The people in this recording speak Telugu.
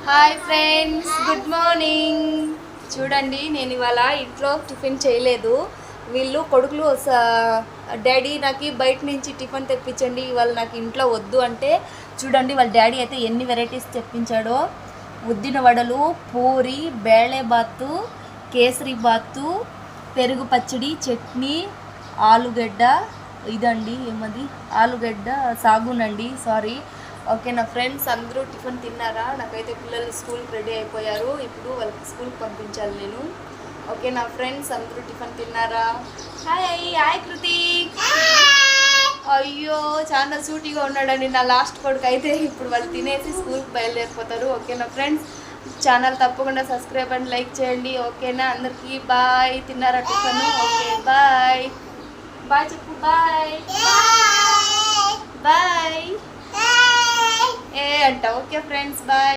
Hi friends, good morning. చూడండి, నేను ఇవాళ ఇంట్లో టిఫిన్ చేయలేదు. వీళ్ళు కొడుకులు డాడీ నాకు బయట నుంచి టిఫిన్ తెప్పించండి, ఇవాళ నాకు ఇంట్లో వద్దు అంటే చూడండి వాళ్ళ డాడీ అయితే ఎన్ని వెరైటీస్ తెప్పించాడో. ఉద్దిన వడలు, పూరి, బేళే బాతు, కేసరి బాతు, పెరుగు పచ్చడి, చట్నీ, ఆలుగడ్డ, ఇదండి ఏమది ఆలుగడ్డ సాగునండి, సారీ. ఓకే నా ఫ్రెండ్స్, అందరూ టిఫిన్ తిన్నారా? నాకైతే పిల్లలు స్కూల్కి రెడీ అయిపోయారు, ఇప్పుడు వాళ్ళకి స్కూల్కి పంపించాలి నేను. ఓకే నా ఫ్రెండ్స్, అందరూ టిఫిన్ తిన్నారా? Hi hi Kritik. అయ్యో చాలా సూటిగా ఉన్నాడని నా లాస్ట్ కొడుకు అయితే ఇప్పుడు వాళ్ళు తినేసి స్కూల్కి బయలుదేరిపోతారు. ఓకే నా ఫ్రెండ్స్, ఛానల్ తప్పకుండా సబ్స్క్రైబ్ అండ్ లైక్ చేయండి. ఓకేనా? అందరికీ బాయ్. తిన్నారా టిఫిన్? ఓకే బాయ్ బాయ్ చెప్పు. బాయ్ బాయ్ ఏ అంట. Okay friends, bye.